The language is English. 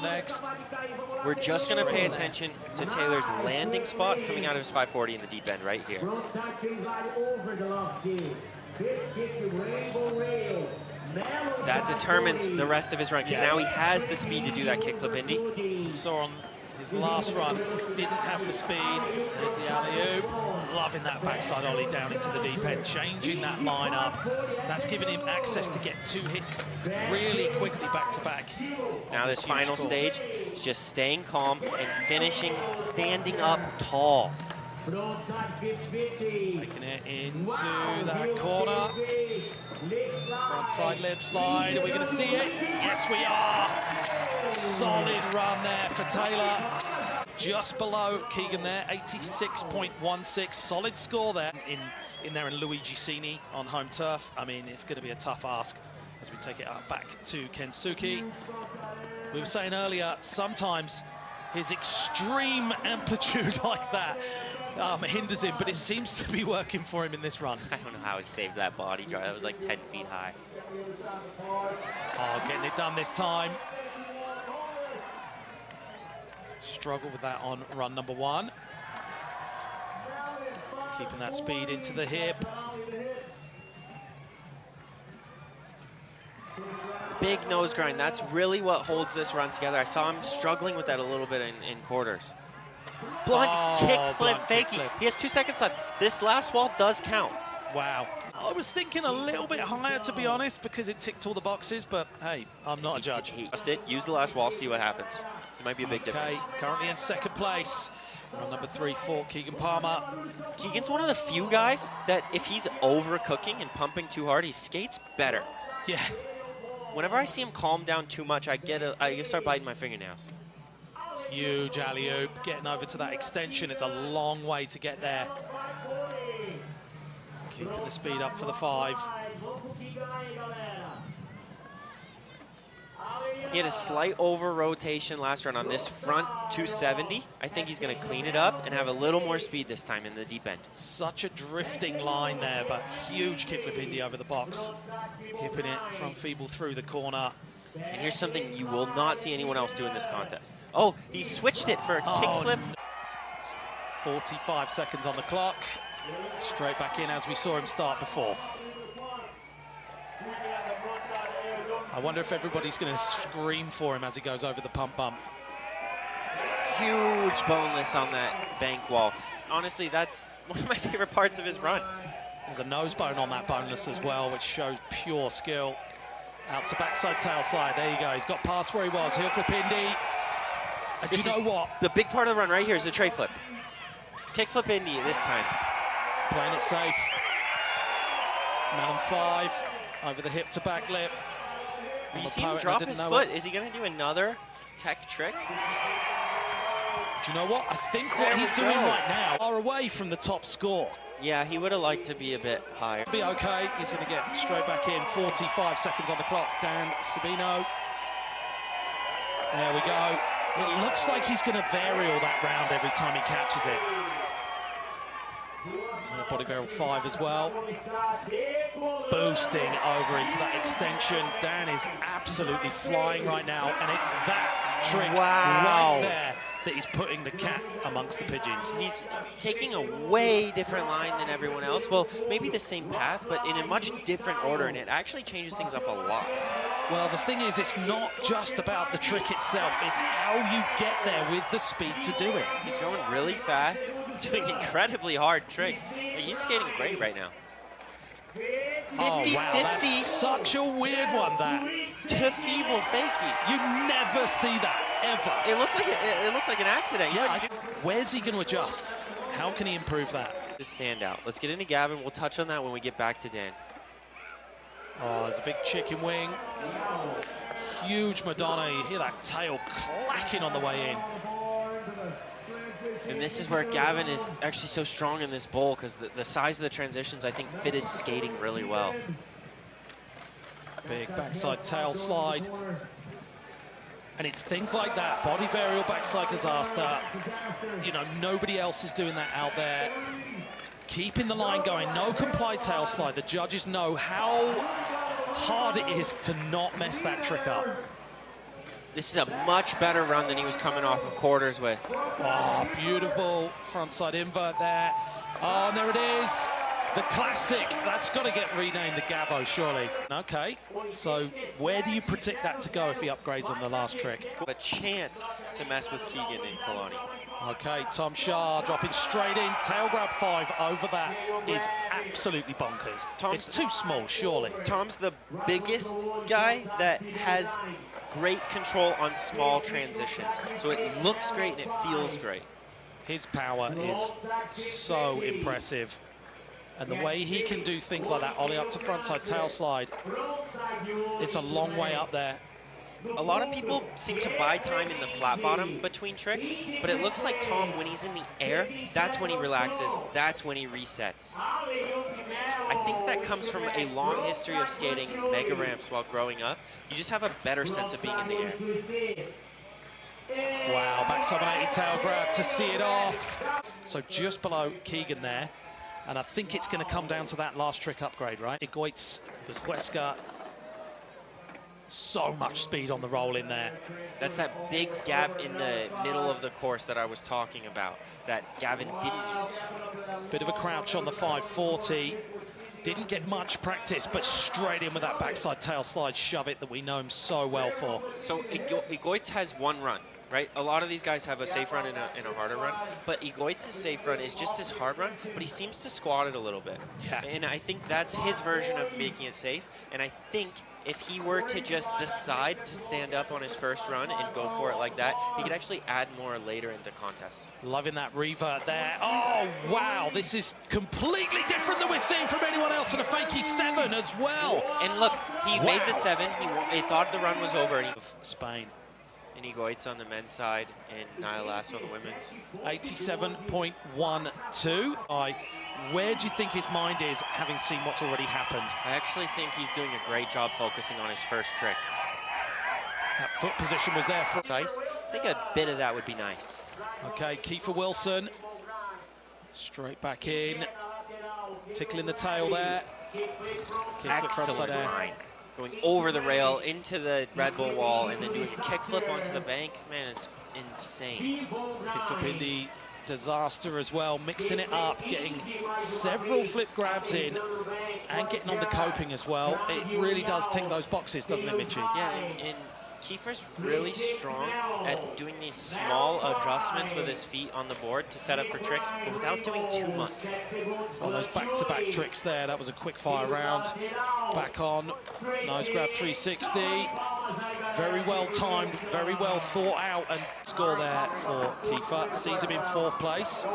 next. We're just going to pay attention to Taylor's landing spot coming out of his 540 in the deep end right here. That determines the rest of his run, because now he has the speed to do that kickflip Indy. We saw on his last run, didn't have the speed. There's the alley-oop. Loving that backside ollie down into the deep end, changing that line up. That's giving him access to get 2 hits really quickly back-to-back. Now this final stage is just staying calm and finishing standing up tall. Taking it into that corner. Frontside lip slide. Are we going to see it? Yes, we are. Solid run there for Taylor. Just below Keegan there, 86.16. Solid score there in there in Luigi Cini on home turf. I mean, it's going to be a tough ask as we take it back to Kensuke. We were saying earlier, sometimes his extreme amplitude like that hinders him, but it seems to be working for him in this run. I don't know how he saved that body drive. That was like 10 feet high. Oh, getting it done this time. Struggle with that on run number 1. Keeping that speed into the hip. Big nose grind, that's really what holds this run together. I saw him struggling with that a little bit in quarters. Blunt kickflip fakie. He has 2 seconds left. This last wall does count. Wow. I was thinking a little bit higher, to be honest, because it ticked all the boxes, but hey, I'm not a judge. He just did. Use the last wall, see what happens. It might be a big difference. Currently in second place. Run number 3 for Keegan Palmer. Keegan's one of the few guys that if he's overcooking and pumping too hard, he skates better. Yeah. Whenever I see him calm down too much, I start biting my fingernails. Huge alley-oop, getting over to that extension. It's a long way to get there. Keeping the speed up for the 5. He had a slight over-rotation last run on this front 270. I think he's going to clean it up and have a little more speed this time in the deep end. Such a drifting line there, but huge kickflip Indy over the box. Hipping it from feeble through the corner. And here's something you will not see anyone else do in this contest. Oh, he switched it for a kickflip. 45 seconds on the clock. Straight back in as we saw him start before. I wonder if everybody's going to scream for him as he goes over the pump bump. Huge boneless on that bank wall. Honestly, that's one of my favorite parts of his run. There's a nose bone on that boneless as well, which shows pure skill. Out to backside, tail side. There you go. He's got past where he was. Heel flip Indy. And do you know what? The big part of the run right here is the tray flip. Kick flip Indy this time. Playing it safe. Man 5 over the hip to back lip. You see him drop his foot. Is he going to do another tech trick? Do you know what? I think what he's doing right now are away from the top score. Yeah, he would have liked to be a bit higher. Be okay. He's going to get straight back in. 45 seconds on the clock. Dan Sabino. There we go. It looks like he's going to vary all that round every time he catches it. Body varial 5 as well. Boosting over into that extension. Dan is absolutely flying right now, and it's that trick right there that he's putting the cat amongst the pigeons. He's taking a way different line than everyone else. Well, maybe the same path, but in a much different order, and it actually changes things up a lot. Well, the thing is, it's not just about the trick itself, it's how you get there with the speed to do it. He's going really fast. He's doing incredibly hard tricks. He's skating great right now. 50-50. Oh, wow, that's such a weird one, that. To feeble fakie. You never see that, ever. It looks like an accident. Yeah, where's he going to adjust? How can he improve that? Just stand out. Let's get into Gavin. We'll touch on that when we get back to Dan. Oh, there's a big chicken wing. Huge Madonna. You hear that tail clacking on the way in. And this is where Gavin is actually so strong in this bowl, because the size of the transitions, I think, fit his skating really well. Big backside tail slide. And it's things like that, body varial backside disaster. You know, nobody else is doing that out there. Keeping the line going, no comply tail slide. The judges know how hard it is to not mess that trick up. This is a much better run than he was coming off of quarters with. Oh, beautiful frontside invert there. Oh, and there it is. The classic. That's got to get renamed the Gavo, surely. Okay, so where do you predict that to go if he upgrades on the last trick? A chance to mess with Keegan and Kalani. Okay, Tom Schaar dropping straight in. Tail grab 5 over that is absolutely bonkers. It's too small, surely. Tom's the biggest guy that has great control on small transitions. So it looks great and it feels great. His power is so impressive. And the way he can do things like that, ollie up to frontside tail slide, it's a long way up there. A lot of people seem to buy time in the flat bottom between tricks, but it looks like Tom, when he's in the air, that's when he relaxes, that's when he resets. I think that comes from a long history of skating mega ramps while growing up. You just have a better sense of being in the air. Wow, backside 180 tail grab to see it off. So just below Keegan there. And I think it's going to come down to that last trick upgrade, right? Egoitz Bijueska. So much speed on the roll in there. That's that big gap in the middle of the course that I was talking about, that Gavin didn't use. Bit of a crouch on the 540. Didn't get much practice, but straight in with that backside tail slide shove it that we know him so well for. So Egoitz has one run, right? A lot of these guys have a safe run and a harder run, but Egoitz's safe run is just his hard run, but he seems to squat it a little bit. Yeah. And I think that's his version of making it safe, and I think if he were to just decide to stand up on his first run and go for it like that, he could actually add more later into contests. Loving that revert there. Oh, wow. This is completely different than we're seeing from anyone else in a fakie 7 as well. And look, he made the 7. He thought the run was over. And Spain. And Egoitz on the men's side and Niall Lasso on the women's. 87.12. Where do you think his mind is, having seen what's already happened? I actually think he's doing a great job focusing on his first trick. That foot position was there for size. I think a bit of that would be nice. Okay, Keefer Wilson. Straight back in. Tickling the tail there. Excellent line. Going over the rail, into the Red Bull wall, and then doing a kickflip onto the bank. Man, it's insane. Kickflip indie disaster as well, mixing it up, getting several flip grabs in, and getting on the coping as well. It really does tick those boxes, doesn't it, Mitchie? Yeah, and Keefer's really strong at doing these small adjustments with his feet on the board to set up for tricks, but without doing too much. Well, those back-to-back tricks there, that was a quick fire round. Back on, nose grab 360. Very well timed, very well thought out, and score there for Keefer. Sees him in 4th place.